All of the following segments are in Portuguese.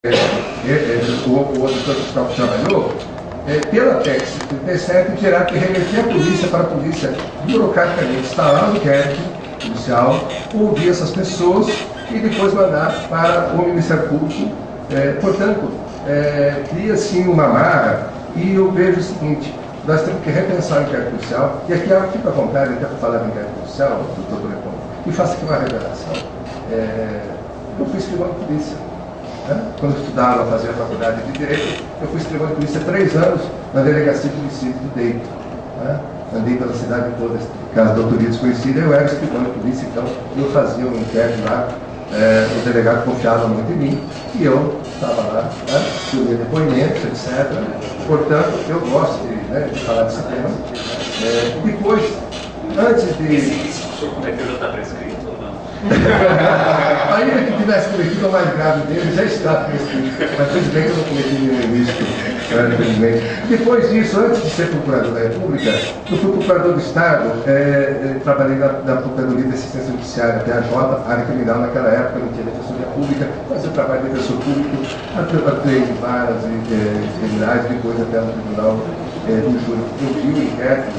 o auditor fiscal que trabalhou, pela PEC 37, terá que remeter a polícia para a polícia burocraticamente instalar um inquérito policial, ouvir essas pessoas e depois mandar para o Ministério Público. Portanto, cria assim uma amarra, e eu vejo o seguinte: nós temos que repensar o inquérito policial, e aqui eu fico à vontade até para falar do inquérito policial, doutor Lepon, e faço aqui uma revelação. Eu fui escrivão de polícia. Quando eu estudava, fazia a faculdade de Direito, eu fui escrivão de polícia 3 anos na delegacia de homicídio do DEIC. Andei pela cidade toda, caso da autoria desconhecida, eu era escrivão de polícia, então eu fazia um inquérito lá, o delegado confiava muito em mim, e eu estava lá, escrevia depoimentos, etc. Portanto, eu gosto de falar desse tema. Depois, antes de... Como é que já está prescrito ou não? Ainda que tivesse cometido o mais grave dele, já está prescrito. Mas felizmente eu não cometi nenhum ilícito. Depois disso, antes de ser procurador da República, eu fui procurador do Estado, trabalhei na Procuradoria de Assistência Judiciária, PAJ, área criminal. Naquela época não tinha defensoria pública, fazia o trabalho de defensor público, atuei em varas criminais, depois até no Tribunal do Júri. Eu vi o inquérito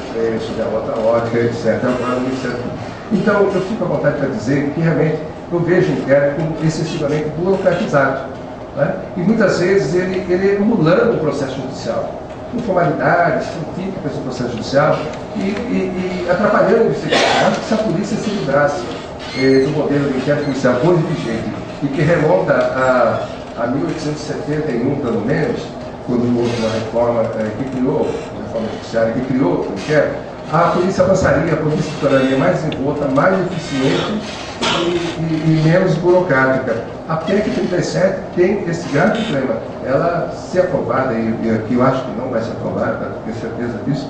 sobre a outra ótica, etc. Agora no Ministério Público. Então, eu fico à vontade para dizer que realmente eu vejo o inquérito como excessivamente burocratizado. E muitas vezes ele emulando o processo judicial, com formalidades típicas do processo judicial e atrapalhando a investigação. Acho que se a polícia se livrasse do modelo de inquérito policial hoje vigente, e que remonta a 1871, pelo menos, quando houve uma reforma que criou, a reforma judiciária que criou o inquérito, a polícia avançaria, a polícia se tornaria mais envolta, mais eficiente e menos burocrática. A PEC 37 tem esse grave problema. Ela, se aprovada, e aqui eu acho que não vai ser aprovada, tenho certeza disso,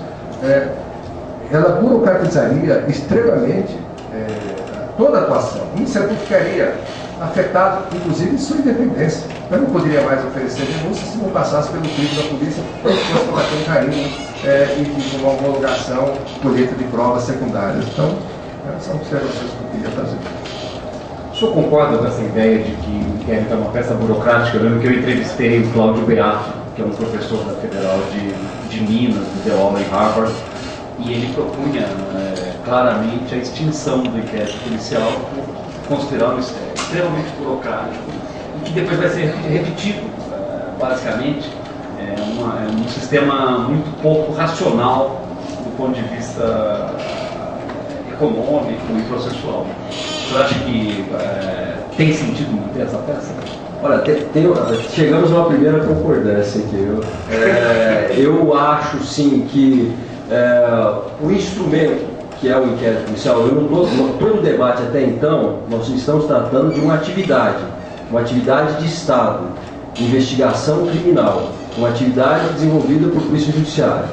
ela burocratizaria extremamente toda a atuação. O Ministério Público ficaria afetado, inclusive, em sua independência. Eu não poderia mais oferecer denúncia se não passasse pelo crivo da polícia, ou se fosse bater um carinho e uma homologação, colheita de provas secundárias. Então, são observações que eu queria fazer. O senhor concorda com essa ideia de que o inquérito é uma peça burocrática? Eu lembro que eu entrevistei o Cláudio Beato, que é um professor da Federal de Minas, do deu aula em Harvard, e ele propunha claramente a extinção do inquérito policial por considerá-lo extremamente burocrático, e que depois vai ser repetido, basicamente, um sistema muito pouco racional do ponto de vista econômico e processual. O senhor acha que tem sentido manter essa peça? Olha, chegamos a uma primeira concordância aqui. Eu acho sim que o instrumento que é o inquérito policial, todo o debate até então, nós estamos tratando de uma atividade de Estado, investigação criminal, uma atividade desenvolvida por Polícia Judiciária.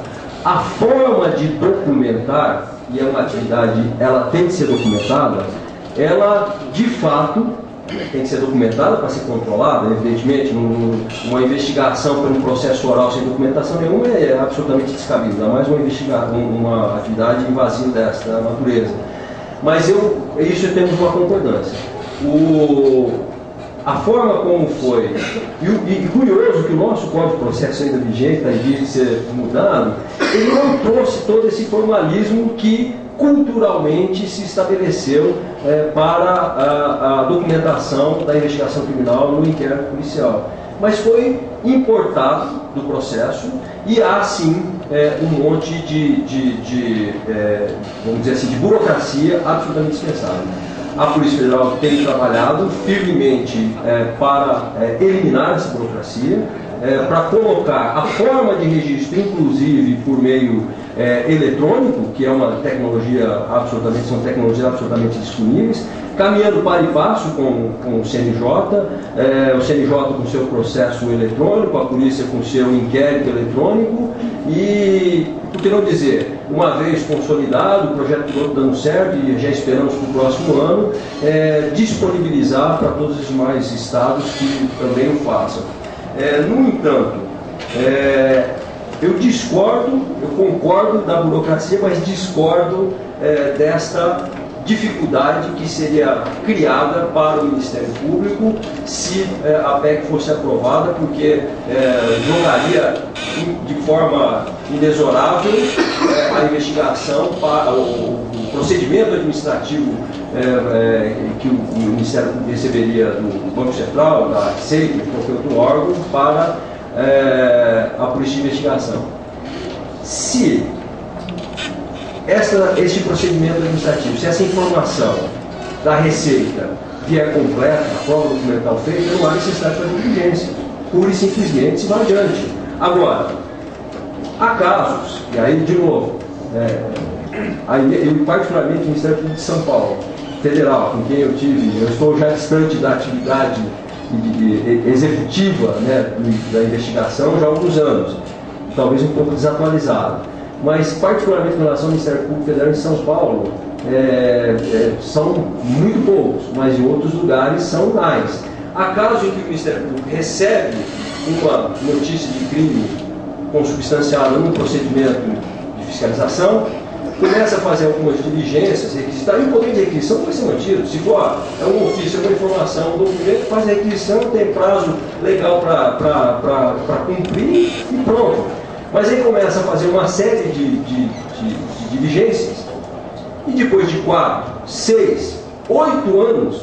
A forma de documentar, e é uma atividade, ela tem que ser documentada, ela de fato tem que ser documentada para ser controlada, evidentemente. Uma investigação por um processo oral sem documentação nenhuma é absolutamente descabida, ainda mais uma atividade invasiva dessa natureza. Mas isso temos uma concordância. A forma como foi, e curioso que o nosso Código de Processo ainda vigente, está em vias de ser mudado, ele não trouxe todo esse formalismo que culturalmente se estabeleceu para a documentação da investigação criminal no inquérito policial. Mas foi importado do processo, e há sim um monte vamos dizer assim, de burocracia absolutamente dispensável. A Polícia Federal tem trabalhado firmemente para eliminar essa burocracia, para colocar a forma de registro, inclusive por meio eletrônico, que é uma tecnologia são tecnologias absolutamente disponíveis, caminhando para e passo com o CNJ, o CNJ com seu processo eletrônico, a polícia com seu inquérito eletrônico, e, por que não dizer, uma vez consolidado, o projeto piloto dando certo, e já esperamos para o próximo ano, disponibilizar para todos os demais estados que também o façam. No entanto, eu discordo, eu concordo da burocracia, mas discordo dificuldade que seria criada para o Ministério Público se a PEC fosse aprovada, porque jogaria de forma inexorável a investigação, o procedimento administrativo que o Ministério Público receberia do Banco Central, da SEIC, de qualquer outro órgão, para a Polícia de Investigação. Se este procedimento administrativo, se essa informação da Receita vier completa, a prova documental feita, não há necessidade de fazer diligência. Pura e simplesmente se vai adiante. Agora, há casos, e aí de novo, eu particularmente no Ministério Público de São Paulo, Federal, com quem eu estou já distante da atividade executiva, né, da investigação já há alguns anos, talvez um pouco desatualizado. Mas, particularmente em relação ao Ministério Público Federal em São Paulo, são muito poucos, mas em outros lugares são mais. Há casos em que o Ministério Público recebe uma notícia de crime consubstanciada num procedimento de fiscalização, começa a fazer algumas diligências, requisitar, e o poder de requisição vai ser mantido. Se for um ofício, uma informação, um documento, faz a requisição, tem prazo legal para cumprir e pronto. Mas aí começa a fazer uma série de diligências e depois de 4, 6, 8 anos,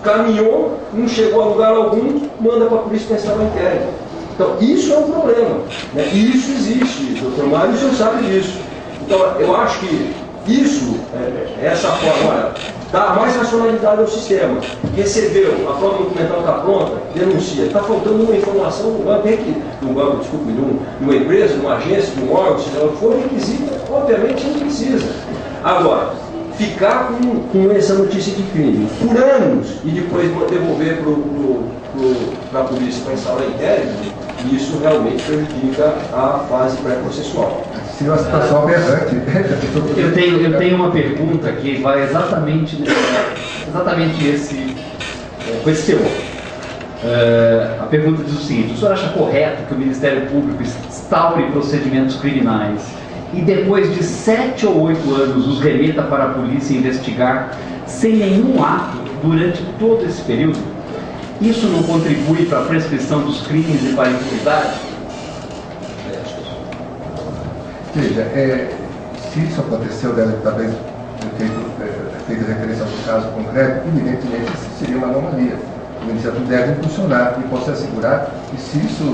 caminhou, não chegou a lugar algum, manda para a polícia pensar no inquérito. Então isso é um problema, né? E isso existe, doutor Mário, o senhor sabe disso. Então eu acho que isso, essa forma, dá mais racionalidade ao sistema. Recebeu, a prova documental está pronta, denuncia. Está faltando uma informação do banco, de uma empresa, de uma agência, de um órgão, se ela for requisita, obviamente não precisa. Agora, ficar com essa notícia de crime por anos e depois devolver para a polícia para instalar inquérito, isso realmente prejudica a fase pré-processual. Se uma situação aberrante. Eu tenho uma pergunta que vai exatamente com esse teor. A pergunta diz o seguinte: o senhor acha correto que o Ministério Público instaure procedimentos criminais e depois de 7 ou 8 anos os remeta para a polícia investigar sem nenhum ato durante todo esse período? Isso não contribui para a prescrição dos crimes e para a impunidade? Veja, se isso aconteceu, deve talvez ter feito referência ao caso concreto, evidentemente isso seria uma anomalia. O Ministério deve funcionar e posso assegurar que se isso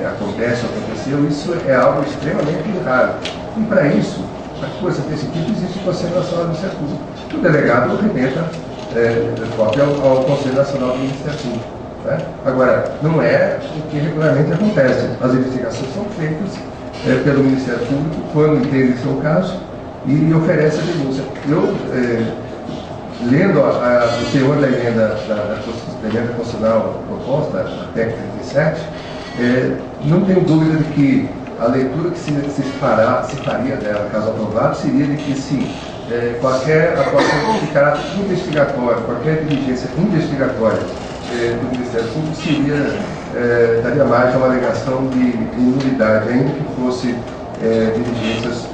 acontece ou aconteceu, isso é algo extremamente raro. E para isso, a coisa desse tipo existe o Conselho Nacional do Ministério Público. O delegado remeta cópia ao Conselho Nacional do Ministério Público. Né? Agora, não é o que regularmente acontece. As investigações são feitas pelo Ministério Público quando entende seu caso e oferece a denúncia. Eu, lendo o teor da emenda constitucional proposta, a PEC 37, não tenho dúvida de que a leitura que se faria dela, caso aprovado, seria de que sim, qualquer atuação de caráter investigatório, qualquer diligência investigatória do Ministério Público daria margem a uma alegação de nulidade, ainda que fosse diligências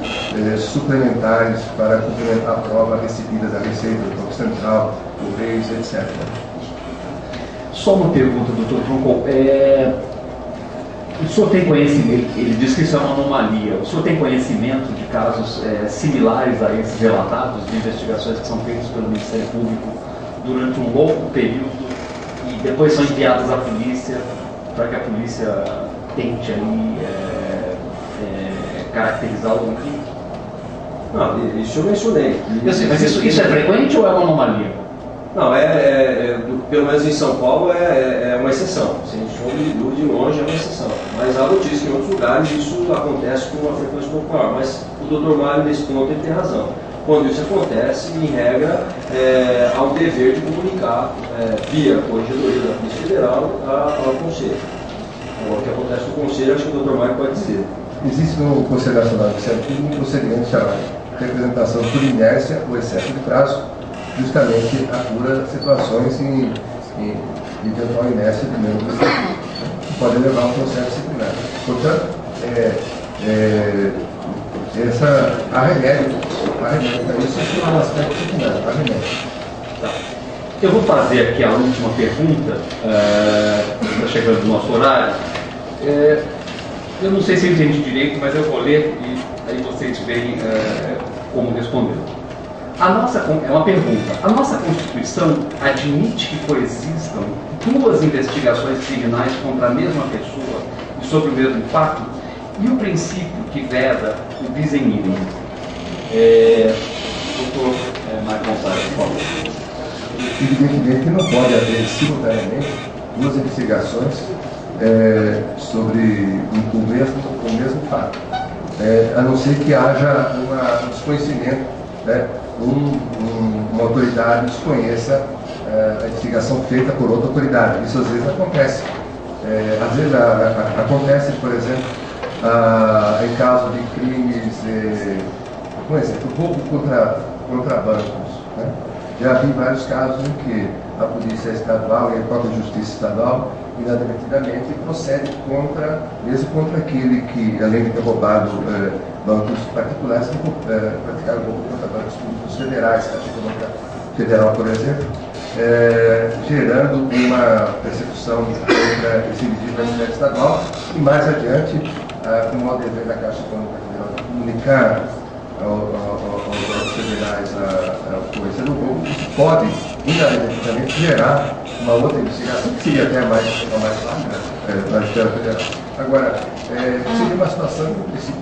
suplementares para complementar a prova recebida da Receita, do Banco Central, Correios, etc. Só uma pergunta, doutor Franco. O senhor tem conhecimento, ele diz que isso é uma anomalia, o senhor tem conhecimento de casos similares a esses relatados de investigações que são feitas pelo Ministério Público durante um longo período e depois são enviadas à polícia para que a polícia tente aí caracterizar algum crime? Não, isso eu mencionei. Eu sei, mas isso é frequente ou é uma anomalia? Não, pelo menos em São Paulo é uma exceção. Se a gente for de longe é uma exceção. Mas há notícia que em outros lugares isso acontece com uma frequência um pouco maior. Mas o doutor Mário, nesse ponto, ele tem razão. Quando isso acontece, em regra, há o dever de comunicar via Corregedoria da Polícia Federal ao Conselho. Agora, o que acontece no Conselho, acho que o doutor Mário pode dizer. Existe no Conselho Nacional do Ministério Público um procedimento chamado representação por inércia ou excesso de prazo, justamente apura situações em eventual inércia do membro do Ministério Público, que pode levar a um processo disciplinar. Portanto, há remédio arremete a isso é um aspecto secundário, arremete. Tá. Eu vou fazer aqui a última pergunta, está chegando o nosso horário. Eu não sei se eu entendi direito, mas eu vou ler e aí vocês veem como responder. É uma pergunta. A nossa Constituição admite que coexistam duas investigações criminais contra a mesma pessoa e sobre o mesmo fato? E o princípio que veda o bis in idem? Doutor Mário Gonçalves, por favor. Evidentemente que não pode haver simultaneamente duas investigações sobre o mesmo fato, a não ser que haja um desconhecimento, né? Uma autoridade desconheça a investigação feita por outra autoridade. Isso às vezes acontece. Às vezes acontece, por exemplo, em caso de crimes, por exemplo, roubo contra bancos. Né? Já vi vários casos em que a polícia estadual e a própria justiça estadual inadvertidamente procede mesmo contra aquele que, além de ter roubado bancos particulares, praticaram roubo contra bancos públicos federais, a Econômica Federal, por exemplo, gerando uma persecução contra esse indivíduo da Ministério Estadual e mais adiante, com o dever da Caixa Econômica Federal de comunicar aos órgãos federais a coisa do roubo, isso pode inadvertidamente gerar uma outra investigação, que seria até a mais larga na esfera federal. Agora, seria uma situação de princípio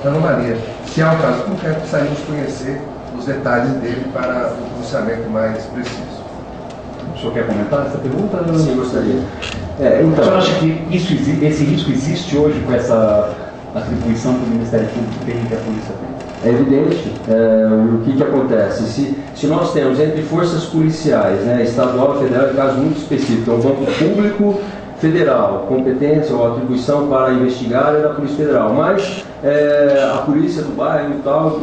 anomalia. Se há um caso concreto, precisaríamos conhecer os detalhes dele para um pronunciamento mais preciso. O senhor quer comentar essa pergunta? Sim, gostaria. Então, o senhor acha que esse risco existe hoje com essa atribuição que o Ministério Público tem e que a polícia tem? É evidente. O que acontece? Se nós temos entre forças policiais, né, estadual e federal, em caso muito específico, é um banco público federal, competência ou atribuição para investigar é da Polícia Federal, mas a polícia do bairro e tal,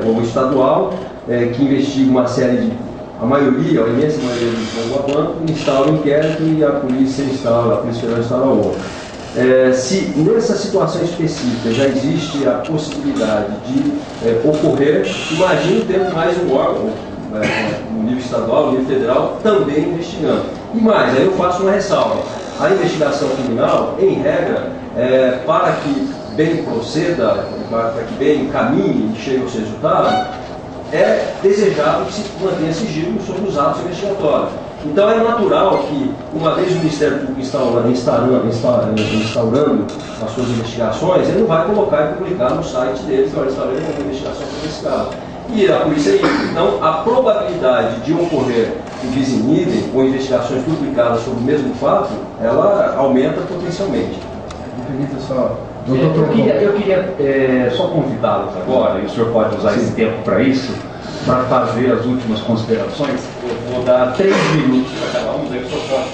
ou estadual, que investiga uma série de, a maioria, a imensa maioria dos bancos, banco, instala o inquérito e a Polícia Federal instala outro. Se nessa situação específica já existe a possibilidade de ocorrer, imagine tendo mais um órgão, no nível estadual, no nível federal, também investigando. E mais, aí eu faço uma ressalva. A investigação criminal, em regra, para que bem proceda, para que bem caminhe e chegue aos resultados, é desejável que se mantenha sigilo sobre os atos investigatórios. Então é natural que, uma vez o Ministério Público instaurando as suas investigações, ele não vai colocar e publicar no site deles, olha, está vendo uma investigação sobre esse caso. E a polícia é isso. Então, a probabilidade de ocorrer o bis in idem ou investigações duplicadas sobre o mesmo fato, ela aumenta potencialmente. Eu queria só convidá-los agora, e o senhor pode usar esse tempo para isso, para fazer as últimas considerações. Eu vou dar 3 minutos para cada um, daí o senhor pode.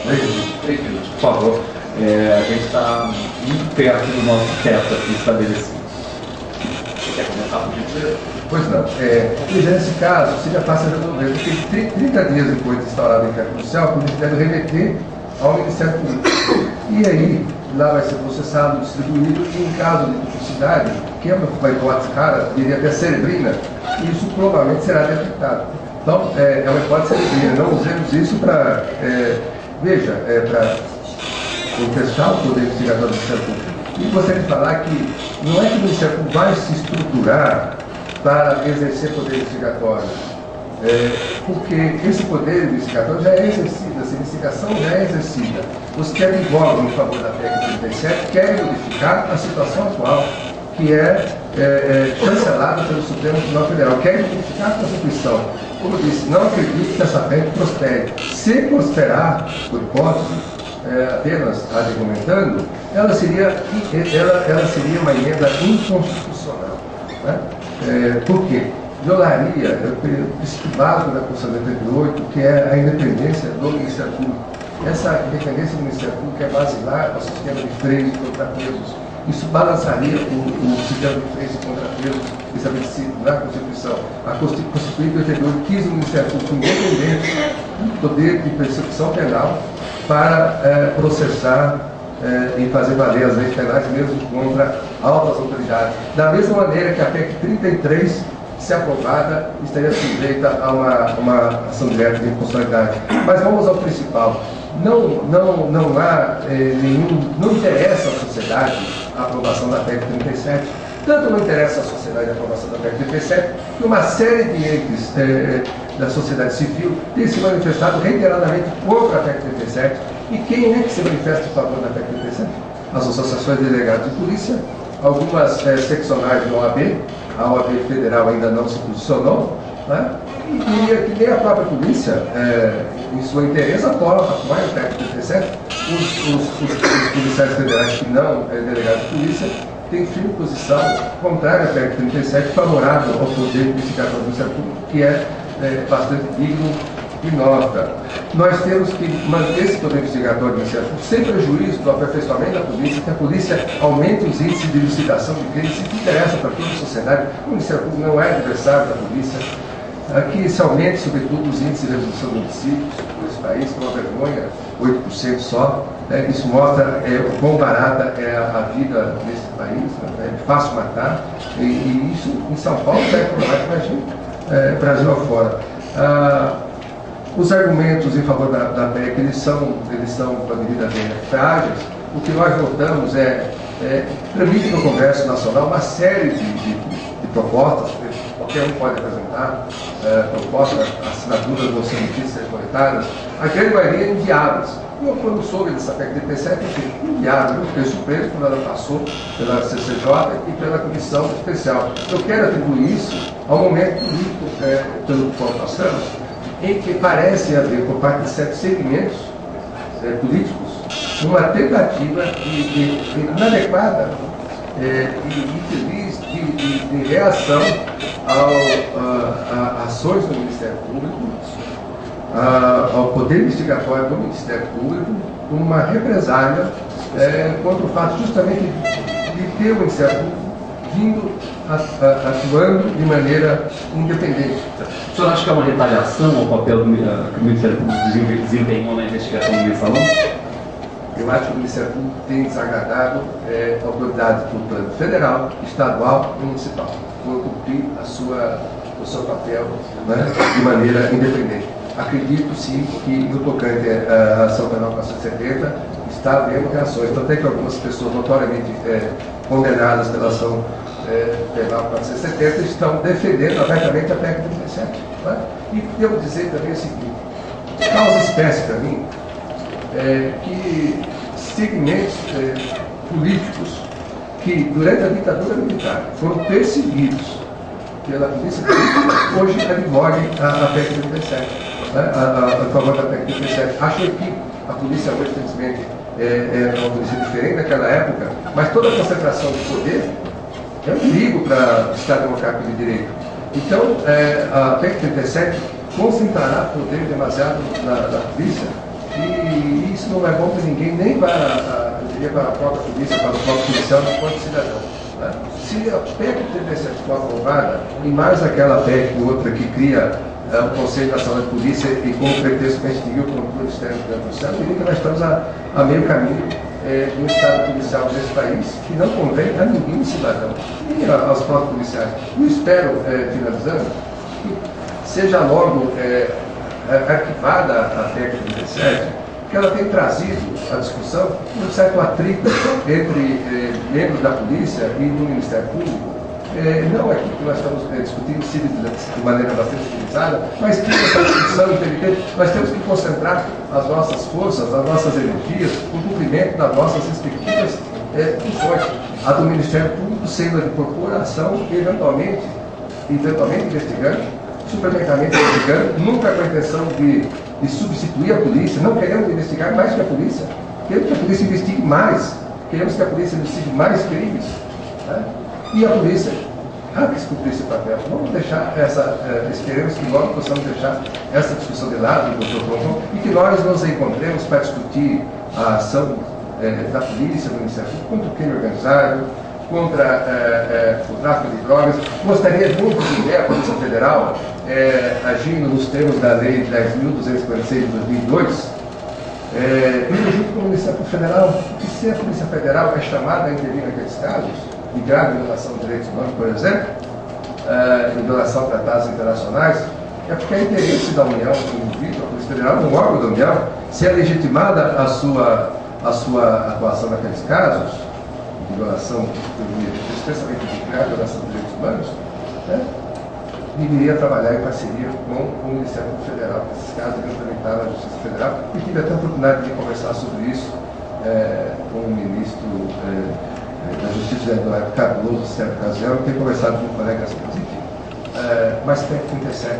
3 minutos, por favor. A gente está muito perto do nosso teto aqui estabelecido. Você quer começar por dizer? Pois não. Nesse caso, seria fácil resolver, porque 30 dias depois de instaurado o inquérito policial, a polícia deve remeter ao Ministério Público. E aí, lá vai ser processado, distribuído, e em caso de duplicidade, que é uma hipótese rara, diria até cerebrina, isso provavelmente será detectado. Então, é uma hipótese cerebrina. Não usemos isso para, para contestar o poder investigador do Ministério Público. E gostaria de falar que não é que o Ministério Público vai se estruturar para exercer poder investigatório, porque esse poder investigatório já é exercido, essa investigação já é exercida. Os que advogam em favor da PEC 37 querem modificar a situação atual, que é chancelada pelo Supremo Tribunal Federal, querem modificar a Constituição. Como eu disse, não acredito que essa PEC prospere. Se prosperar, por hipótese, apenas argumentando, ela seria uma emenda inconstitucional. Né? Por quê? Violaria o princípio básico da Constituição de 88, que é a independência do Ministério Público. Essa independência do Ministério Público é basilar ao sistema de freios e contrapesos. Isso balançaria o sistema de freios e contrapesos estabelecido na Constituição. A Constituição de 88 quis o Ministério Público independente do poder de persecução penal para processar e fazer valer as leis penais mesmo contra altas autoridades. Da mesma maneira que a PEC 33 se aprovada, estaria sujeita a uma ação direta de inconstitucionalidade. Mas vamos ao principal. Não há não interessa à sociedade a aprovação da PEC 37. Tanto não interessa à sociedade a aprovação da PEC 37, que uma série de entes da sociedade civil tem se manifestado reiteradamente contra a PEC 37. E quem é que se manifesta em favor da PEC 37? As associações de delegados de polícia, algumas seccionais da OAB, a OAB federal ainda não se posicionou, né? E diria que nem a própria polícia, em sua interesse, apoia a PEC 37. Os policiais federais que não é delegados de polícia têm firme posição contrária à PEC 37, favorável ao poder investigador do Ministério Público, que é bastante digno e nota. Nós temos que manter esse poder investigador do Ministério Público sem prejuízo do aperfeiçoamento da polícia, que a polícia aumente os índices de elucidação de crimes, isso interessa para toda a sociedade. O Ministério Público não é adversário da polícia. Que se aumente, sobretudo, os índices de resolução de homicídios nesse país, que é uma vergonha, 8% só. Isso mostra o quão barata é a vida nesse país, é fácil matar, e isso em São Paulo é problemático, imagina, Brasil afora. Os argumentos em favor da PEC, eles são, com a medida bem frágeis. O que nós votamos tramite no Congresso Nacional uma série de propostas, qualquer um pode apresentar propostas, assinaturas vão ser notícias coletadas, a grande maioria inviáveis. Eu, quando soube dessa PEC 37, eu fiquei inviável, eu fiquei surpreso quando ela passou pela CCJ e pela Comissão Especial. Eu quero atribuir isso ao momento político pelo qual passamos, em que parece haver, por parte de certos segmentos políticos, uma tentativa inadequada e infeliz de reação a ações do Ministério Público, ao poder investigatório do Ministério Público, como uma represália contra o fato justamente de ter o Ministério Público vindo atuando de maneira independente. O senhor acha que é uma retaliação ao papel que o Ministério Público desempenhou na investigação do mensalão? Eu acho que o Ministério Público tem desagradado autoridades do plano federal, estadual e municipal, por cumprir o seu papel, né, de maneira independente. Acredito sim que no tocante à ação penal 470 está havendo reações, tanto é que algumas pessoas notoriamente condenadas pela ação penal 470 estão defendendo abertamente a PEC 37. Né? E devo dizer também o seguinte: causa espécie para mim que segmentos políticos que durante a ditadura militar foram perseguidos pela polícia política, hoje advoguem a PEC 37, né? a favor da PEC 37. Acho que a polícia hoje, infelizmente, é uma polícia diferente daquela época, mas toda a concentração de poder é um perigo para o Estado Democrático de Direito. Então, a PEC 37 concentrará poder demasiado na polícia, e isso não é bom para ninguém, nem para a própria polícia, para o próprio policial, nem para o próprio cidadão. Né? Se a PEC 37 for aprovada, e mais aquela PEC outra que cria o Conselho Nacional de Polícia e com o pretexto para extinguir o controle externo da polícia, eu diria que nós estamos a meio caminho de um Estado policial desse país que não convém a ninguém cidadão, nem aos próprios policiais. Eu espero, finalizando, que seja logo arquivada a PEC 37, que ela tem trazido à discussão um certo atrito entre membros da polícia e do Ministério Público. Não é que nós estamos discutindo de maneira bastante civilizada, mas que essa discussão inteligente, nós temos que concentrar as nossas forças, as nossas energias, no cumprimento das nossas respectivas funções. A do Ministério Público sendo a de propor ação, eventualmente investigando, suplementarmente investigando, nunca com a intenção de substituir a polícia. Não queremos investigar mais que a polícia, queremos que a polícia investigue mais, queremos que a polícia investigue mais crimes, né? E a polícia há que cumprir esse papel. Vamos deixar esperemos que logo possamos deixar essa discussão de lado, doutor Tronton, e que nós nos encontremos para discutir a ação da polícia, do Ministério Público, contra o crime organizado, contra o tráfico de drogas. Gostaria muito de ver a Polícia Federal agindo nos termos da Lei 10.246 de 2002, junto com o Ministério Federal, porque se a Polícia Federal é chamada a intervir naqueles casos, de grave violação de direitos humanos, por exemplo, em relação a tratados internacionais, é porque é interesse da União, como indivíduo, a Polícia Federal, um órgão da União, se é legitimada a sua atuação naqueles casos, de violação, especialmente de violação dos direitos humanos, né, deveria trabalhar em parceria com o Ministério Público Federal, nesses casos implementaram na Justiça Federal, e tive até a oportunidade de conversar sobre isso com o ministro da Justiça, Eduardo Cardoso, certa ocasião, tenho conversado com colegas meus, enfim. Mas tem 37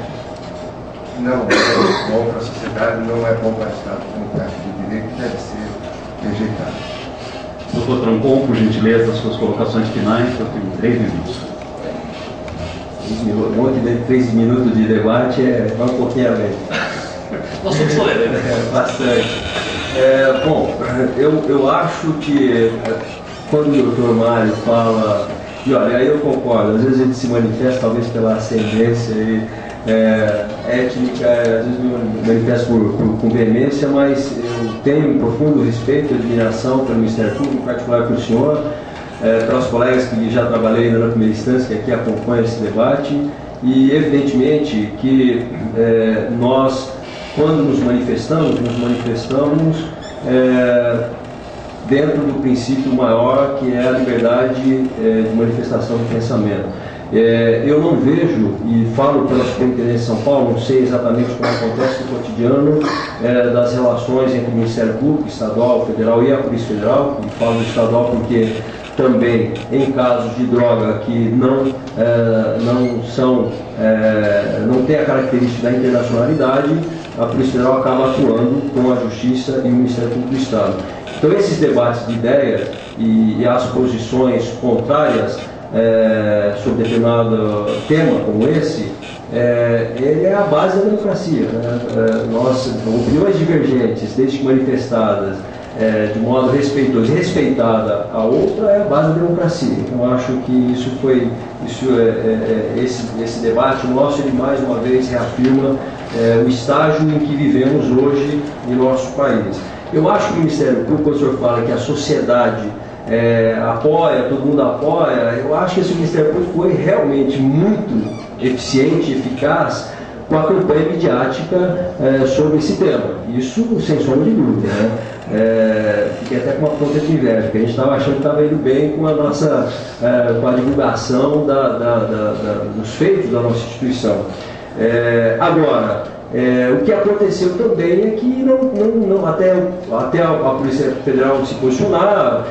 não é bom para a sociedade, não é bom para o Estado democrático de direito, deve ser rejeitado. Doutor Trancon, por gentileza, as suas colocações finais, eu tenho 3 minutos. Um monte de 3 minutos de debate vai um pouquinho além. Nós somos tolerantes. Bastante. Bom, eu acho que quando o doutor Mário fala, e olha, aí eu concordo, às vezes ele se manifesta talvez pela ascendência étnica, às vezes me manifesta com veemência, mas eu tenho um profundo respeito e admiração pelo Ministério Público, em particular pelo senhor, para os colegas que já trabalhei na primeira instância, que aqui acompanham esse debate, e evidentemente que nós, quando nos manifestamos dentro do princípio maior, que é a liberdade de manifestação de pensamento. Eu não vejo, e falo pela Superintendência de São Paulo, não sei exatamente como acontece no cotidiano das relações entre o Ministério Público, Estadual, Federal e a Polícia Federal, e falo do Estadual porque também em casos de droga que não tem a característica da internacionalidade, a Polícia Federal acaba atuando com a Justiça e o Ministério Público do Estado. Então esses debates de ideias e as posições contrárias sobre determinado tema como esse, ele é a base da democracia, né? Nós, opiniões divergentes, desde que manifestadas de modo respeitoso e respeitada a outra, é a base da democracia. Então acho que esse debate nosso, ele mais uma vez reafirma o estágio em que vivemos hoje em nosso país. Eu acho que o Ministério Público, quando o senhor fala que a sociedade apoia, todo mundo apoia, eu acho que esse Ministério Público foi realmente muito eficiente e eficaz com a campanha midiática sobre esse tema. Isso sem sombra de dúvida, né? Fiquei até com uma ponta de inveja, porque a gente estava achando que estava indo bem com a nossa com a divulgação dos feitos da nossa instituição. Agora, o que aconteceu também é que até a Polícia Federal se posicionar,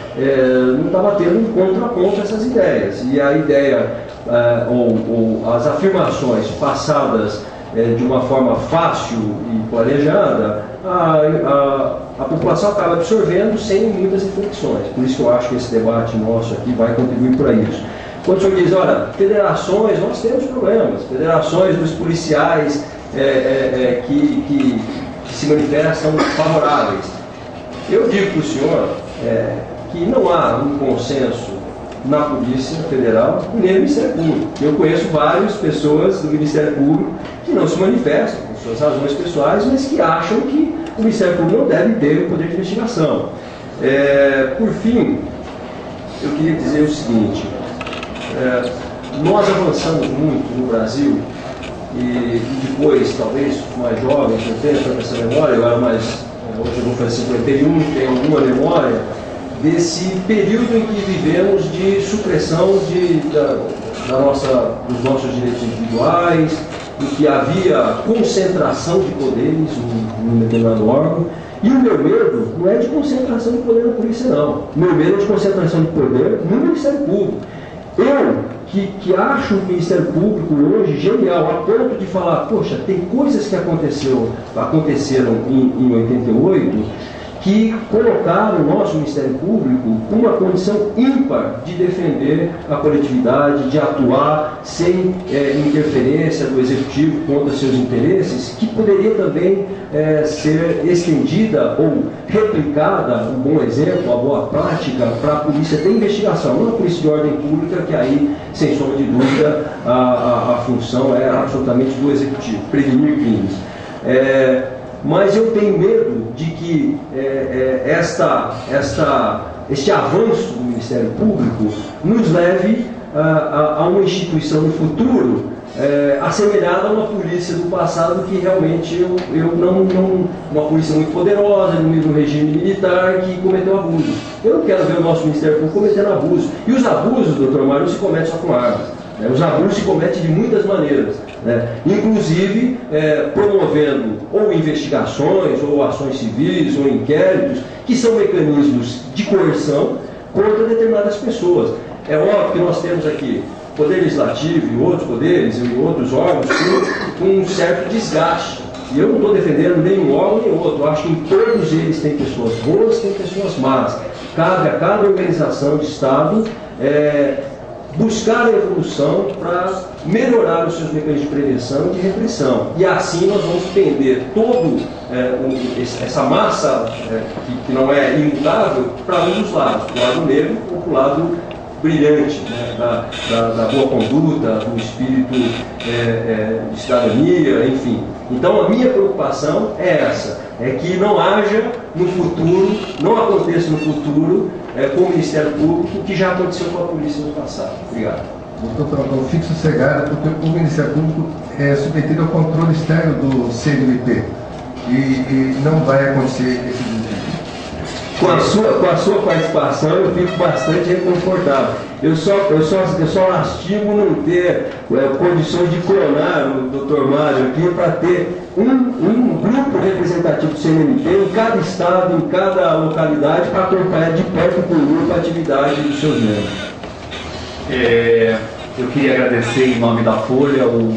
não estava tendo um contraponto a essas ideias. E a ideia, ou as afirmações passadas de uma forma fácil e planejada, a população acaba absorvendo sem muitas reflexões. Por isso que eu acho que esse debate nosso aqui vai contribuir para isso. Quando o senhor diz, olha, federações, nós temos problemas, federações dos policiais que se manifestam favoráveis. Eu digo para o senhor que não há um consenso na Polícia Federal nem no Ministério Público. Eu conheço várias pessoas do Ministério Público que não se manifestam por suas razões pessoais, mas que acham que o Ministério Público não deve ter o poder de investigação. Por fim, eu queria dizer o seguinte, nós avançamos muito no Brasil e depois, talvez mais jovem, que eu tenho essa memória, eu era mais, hoje eu vou fazer 51, tenho alguma memória desse período em que vivemos de supressão dos nossos direitos individuais, em que havia concentração de poderes num determinado órgão. E o meu medo não é de concentração de poder na polícia, não. O meu medo é de concentração de poder no Ministério Público. Eu, que acho o Ministério Público hoje genial, a ponto de falar, poxa, tem coisas que aconteceram em 88, que colocaram o nosso Ministério Público com uma condição ímpar de defender a coletividade, de atuar sem interferência do Executivo contra seus interesses, que poderia também ser estendida ou replicada, um bom exemplo, a boa prática, para a polícia de investigação, não a polícia de ordem pública, que aí, sem sombra de dúvida, a função é absolutamente do Executivo, prevenir crimes. Mas eu tenho medo de que este avanço do Ministério Público nos leve a uma instituição no futuro assemelhada a uma polícia do passado que realmente uma polícia muito poderosa, no regime militar, que cometeu abusos. Eu não quero ver o nosso Ministério Público cometendo abusos. E os abusos, doutor Mário, não se cometem só com armas. Os abusos se cometem de muitas maneiras, inclusive promovendo ou investigações, ou ações civis, ou inquéritos, que são mecanismos de coerção contra determinadas pessoas. É óbvio que nós temos aqui Poder Legislativo e outros poderes e outros órgãos com um certo desgaste. E eu não estou defendendo nenhum órgão nem outro. Eu acho que em todos eles tem pessoas boas, tem pessoas más. Cabe a cada organização de Estado buscar a evolução para melhorar os seus mecanismos de prevenção e de repressão. E assim nós vamos tender essa massa que não é imutável para um dos lados, para o lado negro ou para o lado brilhante, da boa conduta, do espírito de cidadania, enfim. Então a minha preocupação é essa, é que não haja no futuro, não aconteça no futuro com o Ministério Público o que já aconteceu com a polícia no passado. Obrigado. Doutor Tronco, eu fico sossegado porque o Ministério Público é submetido ao controle externo do CNMP e não vai acontecer esse desvio. Com a sua participação eu fico bastante reconfortável. Eu só lastimo não ter condições de clonar o Dr. Mário aqui para ter um grupo representativo do CNMP em cada estado, em cada localidade, para acompanhar de perto por grupo a atividade dos seus membros. Eu queria agradecer em nome da Folha o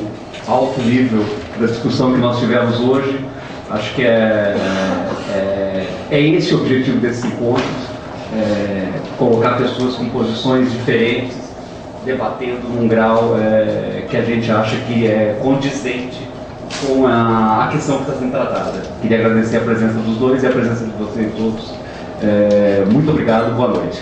alto nível da discussão que nós tivemos hoje. Acho que é esse o objetivo desses encontros, colocar pessoas com posições diferentes, debatendo num grau que a gente acha que é condizente com a questão que está sendo tratada. Queria agradecer a presença dos dois e a presença de vocês todos. Muito obrigado, boa noite.